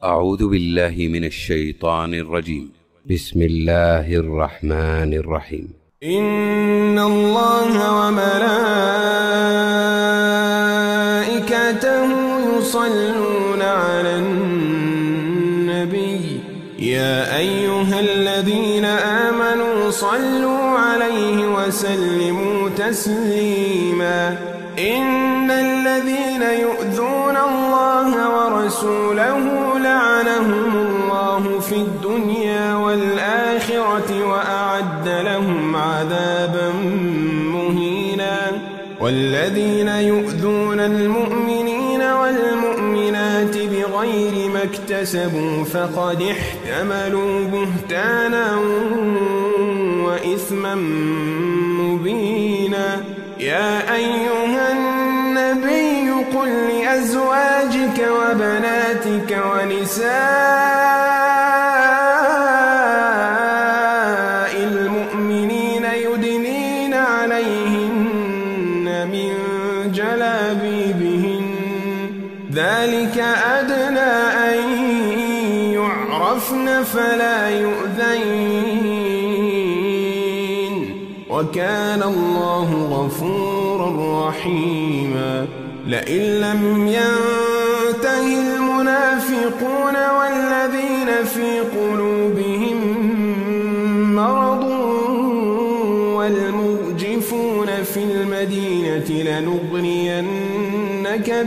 أعوذ بالله من الشيطان الرجيم. بسم الله الرحمن الرحيم. إن الله وملائكته يصلون على النبي يا أيها الذين آمنوا صلوا عليه وسلموا تسليما. إن الذين يؤذون الله ورسوله لعنهم الله في الدنيا والآخرة وأعد لهم عذابا مهينا. والذين يؤذون المؤمنين والمؤمنات بغير ما اكتسبوا فقد احتملوا بهتانا وإثما مبينا. يا أيها النبي قل لأزواجك وبناتك ونساء المؤمنين يدنين عليهن من جلابيبهن ذلك أدنى أن يعرفن فلا يؤذين وكان الله غفورا رحيما. لئن لم ينته المنافقون والذين في قلوبهم مرض والمرجفون في المدينة لنغرينك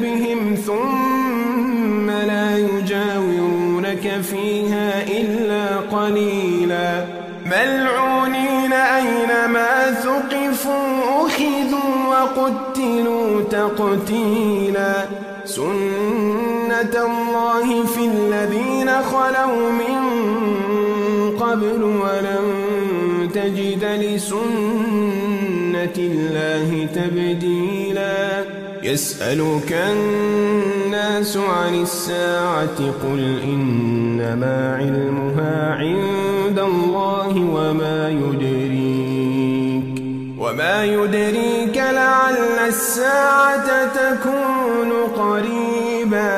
بهم ثم لا يجاورونك فيها إلا قليلا. ملعونين أينما ثقفوا أخذوا وقتلوا تقتيلا. سنة الله في الذين خلوا من قبل ولن تجد لسنة الله تبديلا. يسألك الناس عن الساعة قل إنما علمها عند الله وما يدريك لعل الساعة تكون قريبا.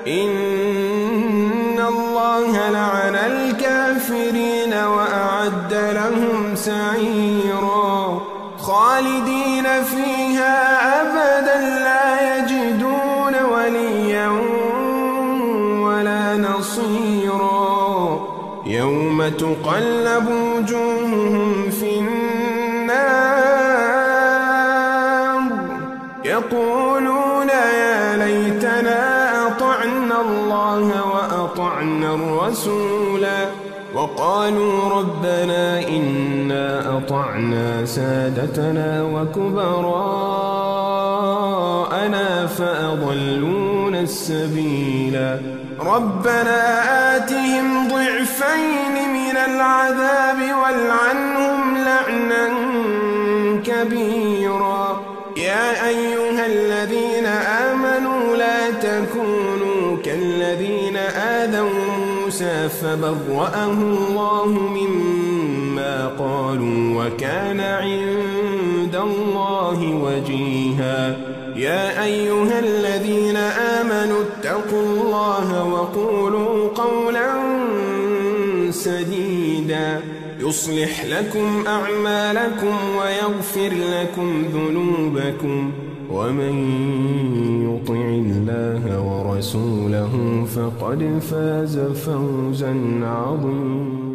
إن الله لعن الكافرين وأعد لهم سعيرا خالدين فيها أبدا لا يجدون وليا ولا نصيرا. يوم تقلب وجوههم في النار يقولون يا ليتنا أطعنا الله وأطعنا الرسولا وقالوا ربنا إنا أطعنا سادتنا وكبراءنا فأضلونا السبيلا. ربنا آتهم ضعفين من العذاب والعنهم لعنا كبيرا. يا أيها الذين آمنوا لا تكونوا كالذين آذوا موسى فبرأه الله مما قالوا وكان عند الله وجيها. يا أيها الذين آمنوا اتقوا الله وقولوا قولا سديدا يصلح لكم أعمالكم ويغفر لكم ذنوبكم ومن يطع الله ورسوله فقد فاز فوزا عظيما.